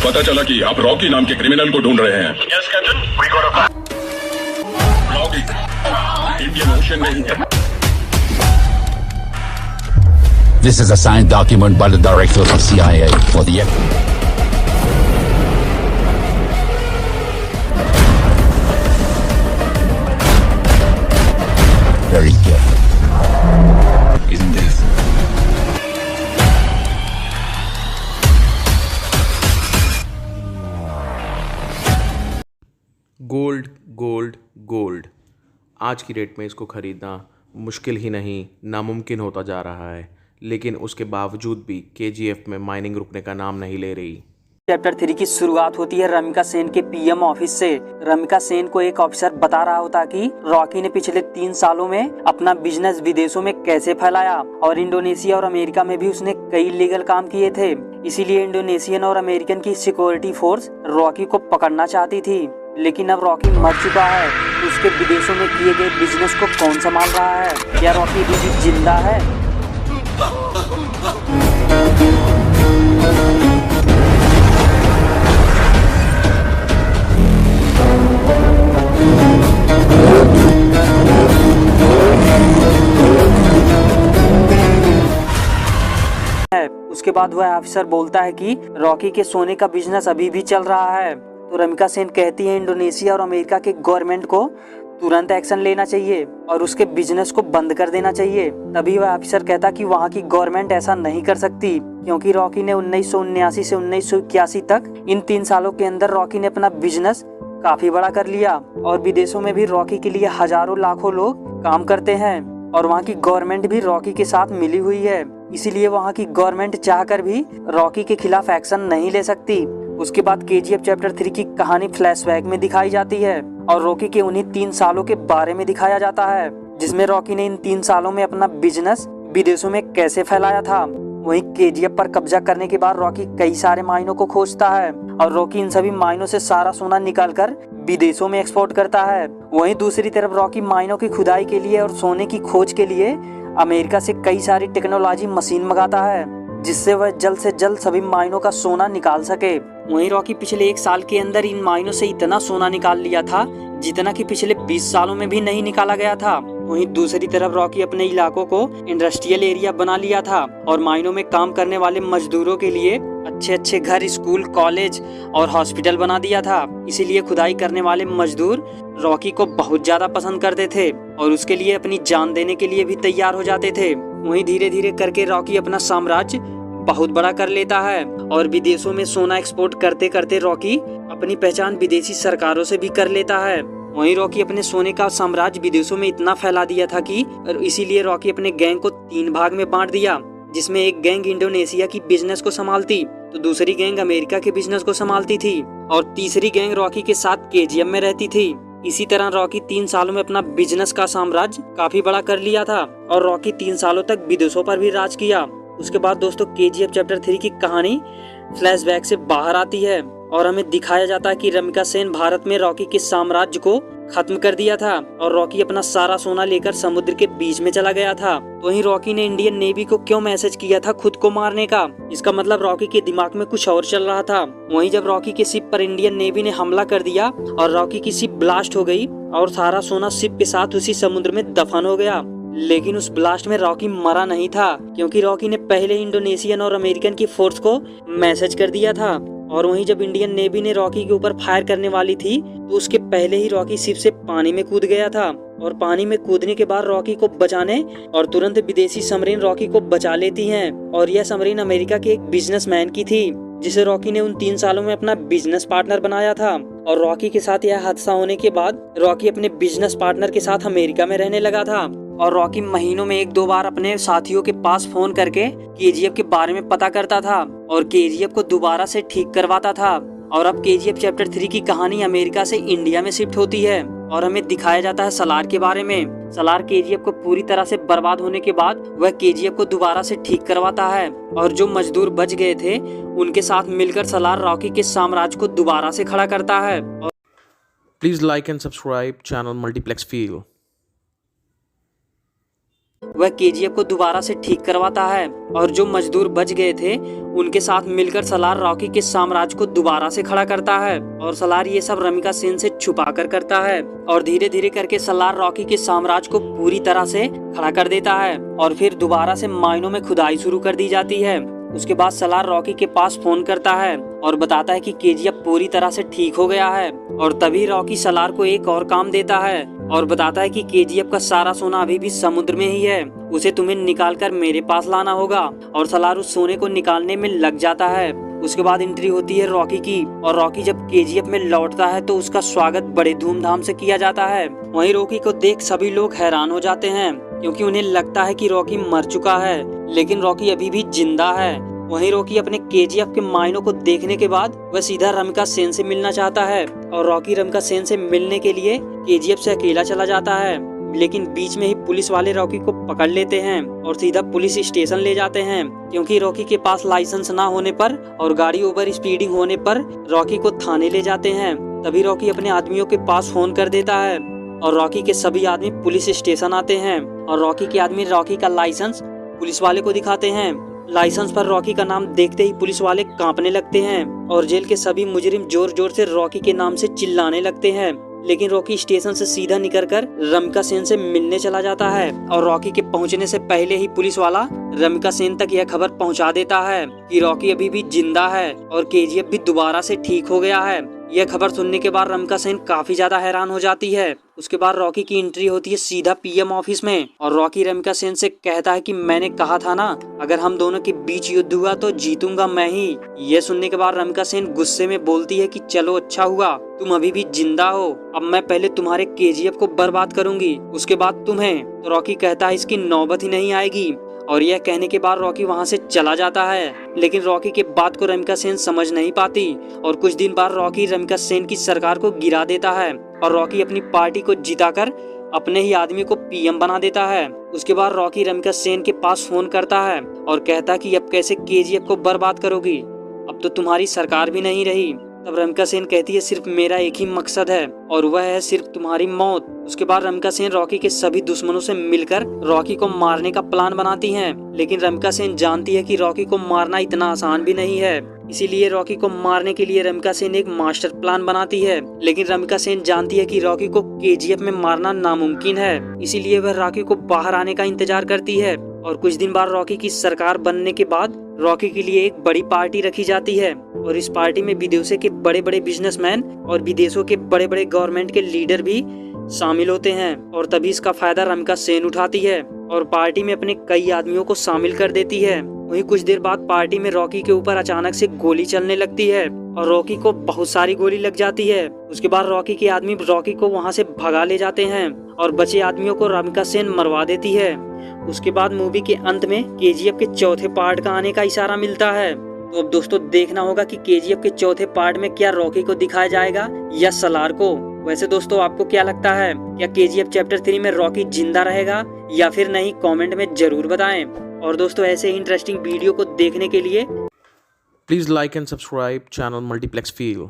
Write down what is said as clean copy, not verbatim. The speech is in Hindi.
पता चला कि आप रॉकी नाम के क्रिमिनल को ढूंढ रहे हैं। Yes, Captain. We got a Rocky Indian ocean में ही है। This is a signed document by the director of CIA for the very good. Isn't this? Gold gold gold आज की डेट में इसको ख़रीदना मुश्किल ही नहीं नामुमकिन होता जा रहा है, लेकिन उसके बावजूद भी केजीएफ में माइनिंग रुकने का नाम नहीं ले रही। चैप्टर 3 की शुरुआत होती है रमिका सेन के पीएम ऑफिस से। रमिका सेन को एक ऑफिसर बता रहा होता कि रॉकी ने पिछले 3 सालों में अपना बिजनेस विदेशों में कैसे फैलाया और इंडोनेशिया और अमेरिका में भी उसने कई लीगल काम किए थे। इसीलिए इंडोनेशियन और अमेरिकन की सिक्योरिटी फोर्स रॉकी को पकड़ना चाहती थी, लेकिन अब रॉकी मर चुका है। उसके विदेशों में किए गए बिजनेस को कौन संभाल रहा है? क्या रॉकी अभी भी जिंदा है? उसके बाद वह ऑफिसर बोलता है कि रॉकी के सोने का बिजनेस अभी भी चल रहा है। तो रमिका सेन कहती है इंडोनेशिया और अमेरिका के गवर्नमेंट को तुरंत एक्शन लेना चाहिए और उसके बिजनेस को बंद कर देना चाहिए। तभी वह ऑफिसर कहता कि वहाँ की गवर्नमेंट ऐसा नहीं कर सकती, क्योंकि रॉकी ने 1979 से 1981 तक इन 3 सालों के अंदर रॉकी ने अपना बिजनेस काफी बड़ा कर लिया और विदेशों में भी रॉकी के लिए हजारों लाखों लोग काम करते हैं और वहाँ की गवर्नमेंट भी रॉकी के साथ मिली हुई है। इसीलिए वहाँ की गवर्नमेंट चाहकर भी रॉकी के खिलाफ एक्शन नहीं ले सकती। उसके बाद केजीएफ चैप्टर 3 की कहानी फ्लैशबैक में दिखाई जाती है और रॉकी के उन्हीं 3 सालों के बारे में दिखाया जाता है, जिसमें रॉकी ने इन 3 सालों में अपना बिजनेस विदेशों में कैसे फैलाया था। वहीं केजीएफ पर कब्जा करने के बाद रॉकी कई सारे माइनों को खोजता है और रॉकी इन सभी माइनों से सारा सोना निकालकर विदेशों में एक्सपोर्ट करता है। वहीं दूसरी तरफ रॉकी माइनों की खुदाई के लिए और सोने की खोज के लिए अमेरिका से कई सारी टेक्नोलॉजी मशीन मंगाता है, जिससे वह जल्द से जल्द सभी माइनों का सोना निकाल सके। वहीं रॉकी पिछले 1 साल के अंदर इन माइनों से इतना सोना निकाल लिया था जितना कि पिछले 20 सालों में भी नहीं निकाला गया था। वहीं दूसरी तरफ रॉकी अपने इलाकों को इंडस्ट्रियल एरिया बना लिया था और माइनों में काम करने वाले मजदूरों के लिए अच्छे अच्छे घर, स्कूल, कॉलेज और हॉस्पिटल बना दिया था। इसीलिए खुदाई करने वाले मजदूर रॉकी को बहुत ज्यादा पसंद करते थे और उसके लिए अपनी जान देने के लिए भी तैयार हो जाते थे। वहीं धीरे धीरे करके रॉकी अपना साम्राज्य बहुत बड़ा कर लेता है और विदेशों में सोना एक्सपोर्ट करते करते रॉकी अपनी पहचान विदेशी सरकारों से भी कर लेता है। वहीं रॉकी अपने सोने का साम्राज्य विदेशों में इतना फैला दिया था कि इसीलिए रॉकी अपने गैंग को 3 भाग में बांट दिया, जिसमें एक गैंग इंडोनेशिया की बिजनेस को संभालती, तो दूसरी गैंग अमेरिका के बिजनेस को संभालती थी और तीसरी गैंग रॉकी के साथ केजीएफ में रहती थी। इसी तरह रॉकी 3 सालों में अपना बिजनेस का साम्राज्य काफी बड़ा कर लिया था और रॉकी 3 सालों तक विदेशों पर भी राज किया। उसके बाद दोस्तों केजीएफ चैप्टर 3 की कहानी फ्लैशबैक से बाहर आती है और हमें दिखाया जाता है कि रमिका सेन भारत में रॉकी के साम्राज्य को खत्म कर दिया था और रॉकी अपना सारा सोना लेकर समुद्र के बीच में चला गया था। वहीं रॉकी ने इंडियन नेवी को क्यों मैसेज किया था खुद को मारने का? इसका मतलब रॉकी के दिमाग में कुछ और चल रहा था। वहीं जब रॉकी के शिप पर इंडियन नेवी ने हमला कर दिया और रॉकी की शिप ब्लास्ट हो गई और सारा सोना शिप के साथ उसी समुद्र में दफन हो गया, लेकिन उस ब्लास्ट में रॉकी मरा नहीं था, क्योंकि रॉकी ने पहले ही इंडोनेशियन और अमेरिकन की फोर्स को मैसेज कर दिया था। और वहीं जब इंडियन नेवी ने रॉकी के ऊपर फायर करने वाली थी तो उसके पहले ही रॉकी शिप से पानी में कूद गया था और पानी में कूदने के बाद रॉकी को बचाने और तुरंत विदेशी सबमरीन रॉकी को बचा लेती हैं और यह सबमरीन अमेरिका के एक बिजनेसमैन की थी, जिसे रॉकी ने उन 3 सालों में अपना बिजनेस पार्टनर बनाया था। और रॉकी के साथ यह हादसा होने के बाद रॉकी अपने बिजनेस पार्टनर के साथ अमेरिका में रहने लगा था और रॉकी महीनों में 1-2 बार अपने साथियों के पास फोन करके केजीएफ के बारे में पता करता था और केजीएफ को दोबारा से ठीक करवाता था। और अब केजीएफ चैप्टर 3 की कहानी अमेरिका से इंडिया में शिफ्ट होती है और हमें दिखाया जाता है सलार के बारे में। सलार केजीएफ को पूरी तरह से बर्बाद होने के बाद वह केजीएफ को दोबारा से ठीक करवाता है और जो मजदूर बच गए थे उनके साथ मिलकर सलार रॉकी के साम्राज्य को दोबारा से खड़ा करता है। Please like and subscribe channel multiplex feel. वह केजीएफ को दोबारा से ठीक करवाता है और जो मजदूर बच गए थे उनके साथ मिलकर सलार रॉकी के साम्राज्य को दोबारा से खड़ा करता है और सलार ये सब रमिका सेन से छुपा कर करता है और धीरे धीरे करके सलार रॉकी के साम्राज्य को पूरी तरह से खड़ा कर देता है और फिर दोबारा से माइनों में खुदाई शुरू कर दी जाती है। उसके बाद सलार रॉकी के पास फोन करता है और बताता है कि केजीएफ पूरी तरह से ठीक हो गया है और तभी रॉकी सलार को एक और काम देता है और बताता है कि केजीएफ का सारा सोना अभी भी समुद्र में ही है, उसे तुम्हें निकाल कर मेरे पास लाना होगा और सलार उस सोने को निकालने में लग जाता है। उसके बाद एंट्री होती है रॉकी की और रॉकी जब केजीएफ में लौटता है तो उसका स्वागत बड़े धूमधाम से किया जाता है। वहीं रॉकी को देख सभी लोग हैरान हो जाते हैं क्योंकि उन्हें लगता है कि रॉकी मर चुका है, लेकिन रॉकी अभी भी जिंदा है। वहीं रॉकी अपने केजीएफ के मायनों को देखने के बाद वह सीधा रमिका सेन से मिलना चाहता है और रॉकी रमिका सेन से मिलने के लिए केजीएफ से अकेला चला जाता है, लेकिन बीच में ही पुलिस वाले रॉकी को पकड़ लेते हैं और सीधा पुलिस स्टेशन ले जाते हैं क्योंकि रॉकी के पास लाइसेंस ना होने पर और गाड़ी ओवर स्पीडिंग होने पर रॉकी को थाने ले जाते हैं। तभी रॉकी अपने आदमियों के पास फोन कर देता है और रॉकी के सभी आदमी पुलिस स्टेशन आते हैं और रॉकी के आदमी रॉकी का लाइसेंस पुलिस वाले को दिखाते हैं। लाइसेंस पर रॉकी का नाम देखते ही पुलिस वाले कांपने लगते हैं और जेल के सभी मुजरिम जोर जोर से रॉकी के नाम से चिल्लाने लगते हैं, लेकिन रॉकी स्टेशन से सीधा निकलकर रमिका सेन से मिलने चला जाता है और रॉकी के पहुंचने से पहले ही पुलिस वाला रमिका सेन तक यह खबर पहुंचा देता है कि रॉकी अभी भी जिंदा है और केजीएफ भी दोबारा से ठीक हो गया है। यह खबर सुनने के बाद रमिका सेन काफी ज्यादा हैरान हो जाती है। उसके बाद रॉकी की एंट्री होती है सीधा पीएम ऑफिस में और रॉकी रमिका सेन से कहता है कि मैंने कहा था ना, अगर हम दोनों के बीच युद्ध हुआ तो जीतूंगा मैं ही। यह सुनने के बाद रमिका सेन गुस्से में बोलती है कि चलो अच्छा हुआ तुम अभी भी जिंदा हो, अब मैं पहले तुम्हारे केजीएफ को बर्बाद करूंगी उसके बाद तुम्हें। तो रॉकी कहता है इसकी नौबत ही नहीं आएगी और यह कहने के बाद रॉकी वहां से चला जाता है, लेकिन रॉकी के बात को रमिका सेन समझ नहीं पाती और कुछ दिन बाद रॉकी रमिका सेन की सरकार को गिरा देता है और रॉकी अपनी पार्टी को जिताकर अपने ही आदमी को पीएम बना देता है। उसके बाद रॉकी रमिका सेन के पास फोन करता है और कहता कि अब कैसे केजीएफ को बर्बाद करोगी, अब तो तुम्हारी सरकार भी नहीं रही। तब रमिका सेन कहती है सिर्फ मेरा एक ही मकसद है और वह है सिर्फ तुम्हारी मौत। उसके बाद रमिका सेन रॉकी के सभी दुश्मनों से मिलकर रॉकी को मारने का प्लान बनाती हैं, लेकिन रमिका सेन जानती है कि रॉकी को मारना इतना आसान भी नहीं है, इसीलिए रॉकी को मारने के लिए रमिका सेन एक मास्टर प्लान बनाती है। लेकिन रमिका सेन जानती है कि रॉकी को केजीएफ में मारना नामुमकिन है, इसीलिए वह रॉकी को बाहर आने का इंतजार करती है और कुछ दिन बाद रॉकी की सरकार बनने के बाद रॉकी के लिए एक बड़ी पार्टी रखी जाती है और इस पार्टी में विदेशों के बड़े बड़े बिजनेसमैन और विदेशों के बड़े बड़े गवर्नमेंट के लीडर भी शामिल होते हैं और तभी इसका फायदा रमिका सेन उठाती है और पार्टी में अपने कई आदमियों को शामिल कर देती है। वहीं कुछ देर बाद पार्टी में रॉकी के ऊपर अचानक से गोली चलने लगती है और रॉकी को बहुत सारी गोली लग जाती है। उसके बाद रॉकी के आदमी रॉकी को वहां से भगा ले जाते हैं और बचे आदमियों को रमिका सेन मरवा देती है। उसके बाद मूवी के अंत में केजीएफ के चौथे पार्ट का आने का इशारा मिलता है। तो अब दोस्तों देखना होगा कि केजीएफ के चौथे पार्ट में क्या रॉकी को दिखाया जाएगा या सलार को। वैसे दोस्तों आपको क्या लगता है, क्या केजीएफ चैप्टर 3 में रॉकी जिंदा रहेगा या फिर नहीं, कमेंट में जरूर बताएं। और दोस्तों ऐसे ही इंटरेस्टिंग वीडियो को देखने के लिए please like and subscribe channel multiplex feel.